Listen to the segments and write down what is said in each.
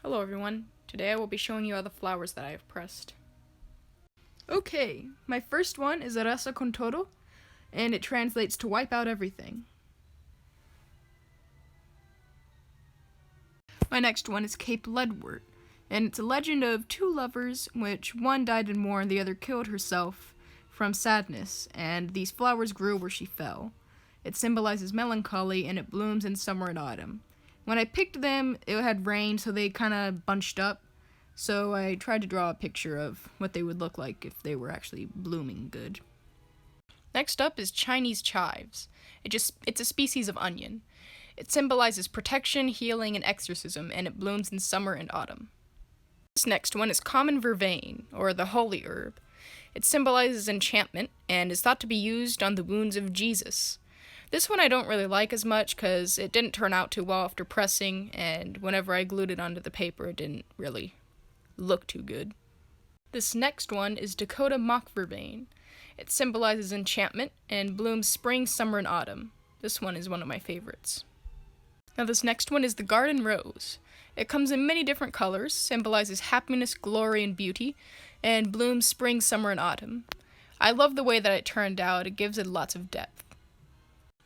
Hello everyone, today I will be showing you all the flowers that I have pressed. Okay, my first one is Arrasa con todo, and it translates to wipe out everything. My next one is Cape Leadwort, and it's a legend of two lovers, which one died in war and the other killed herself from sadness, and these flowers grew where she fell. It symbolizes melancholy, and it blooms in summer and autumn. When I picked them, it had rained, so they kind of bunched up, so I tried to draw a picture of what they would look like if they were actually blooming good. Next up is Chinese chives. It's a species of onion. It symbolizes protection, healing, and exorcism, and it blooms in summer and autumn. This next one is common vervain, or the holy herb. It symbolizes enchantment, and is thought to be used on the wounds of Jesus. This one I don't really like as much because it didn't turn out too well after pressing, and whenever I glued it onto the paper, it didn't really look too good. This next one is Dakota mock vervain. It symbolizes enchantment and blooms spring, summer, and autumn. This one is one of my favorites. Now this next one is the garden rose. It comes in many different colors, symbolizes happiness, glory, and beauty, and blooms spring, summer, and autumn. I love the way that it turned out. It gives it lots of depth.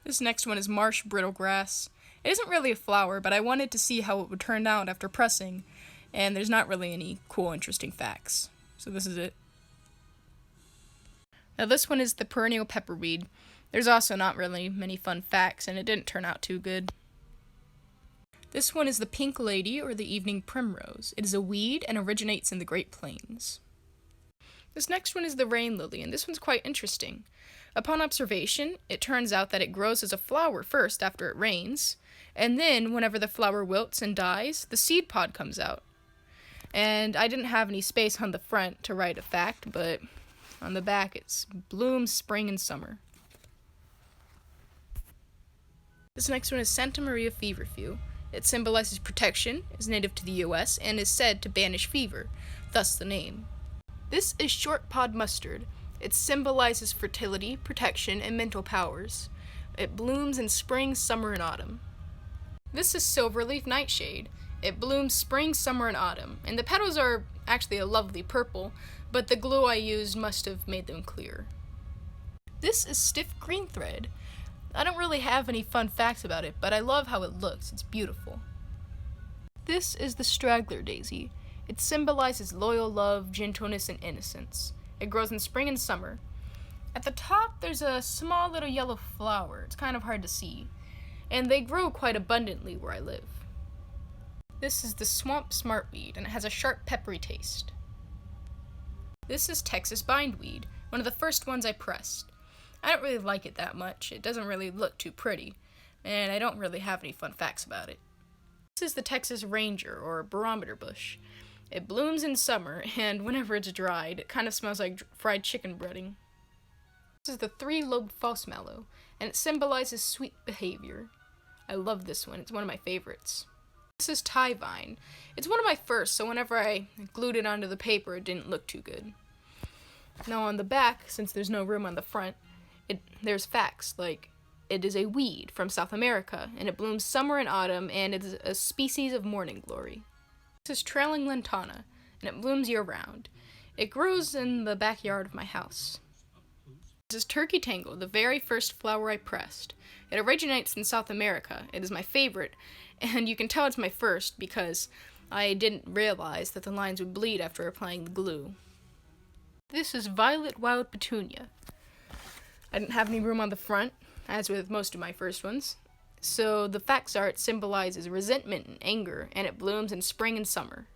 This next one is marsh brittlegrass. It isn't really a flower, but I wanted to see how it would turn out after pressing, and there's not really any cool, interesting facts. So this is it. Now this one is the perennial pepperweed. There's also not really many fun facts, and it didn't turn out too good. This one is the pink lady, or the evening primrose. It is a weed and originates in the Great Plains. This next one is the rain lily, and this one's quite interesting. Upon observation, it turns out that it grows as a flower first after it rains, and then whenever the flower wilts and dies, the seed pod comes out. And I didn't have any space on the front to write a fact, but on the back it's blooms spring and summer. This next one is Santa Maria feverfew. It symbolizes protection, is native to the US, and is said to banish fever, thus the name. This is short pod mustard. It symbolizes fertility, protection, and mental powers. It blooms in spring, summer, and autumn. This is silverleaf nightshade. It blooms spring, summer, and autumn, and the petals are actually a lovely purple, but the glue I used must have made them clear. This is stiff green thread. I don't really have any fun facts about it, but I love how it looks. It's beautiful. This is the straggler daisy. It symbolizes loyal love, gentleness, and innocence. It grows in spring and summer. At the top, there's a small little yellow flower. It's kind of hard to see. And they grow quite abundantly where I live. This is the swamp smartweed, and it has a sharp, peppery taste. This is Texas bindweed, one of the first ones I pressed. I don't really like it that much. It doesn't really look too pretty, and I don't really have any fun facts about it. This is the Texas ranger, or barometer bush. It blooms in summer, and whenever it's dried, it kind of smells like fried chicken breading. This is the three-lobed false mallow, and it symbolizes sweet behavior. I love this one. It's one of my favorites. This is tie vine. It's one of my first, so whenever I glued it onto the paper, it didn't look too good. Now on the back, since there's no room on the front, there's facts, like it is a weed from South America, and it blooms summer and autumn, and it is a species of morning glory. This is trailing lantana, and it blooms year-round. It grows in the backyard of my house. This is turkey tangle, the very first flower I pressed. It originates in South America. It is my favorite, and you can tell it's my first because I didn't realize that the lines would bleed after applying the glue. This is violet wild petunia. I didn't have any room on the front, as with most of my first ones. So the facts are it symbolizes resentment and anger, and it blooms in spring and summer.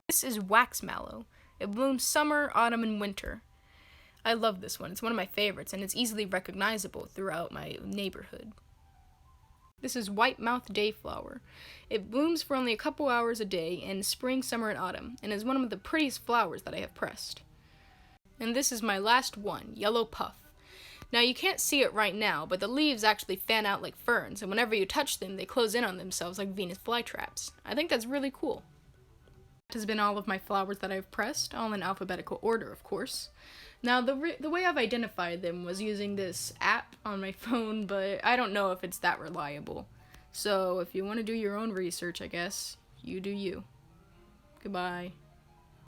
This is wax mallow. It blooms summer, autumn, and winter. I love this one. It's one of my favorites, and it's easily recognizable throughout my neighborhood. This is white mouth dayflower. It blooms for only a couple hours a day in spring, summer, and autumn, and is one of the prettiest flowers that I have pressed. And this is my last one, yellow puff. Now, you can't see it right now, but the leaves actually fan out like ferns, and whenever you touch them, they close in on themselves like Venus flytraps. I think that's really cool. That has been all of my flowers that I've pressed, all in alphabetical order, of course. Now, the way I've identified them was using this app on my phone, but I don't know if it's that reliable. So, if you want to do your own research, I guess, you do you. Goodbye.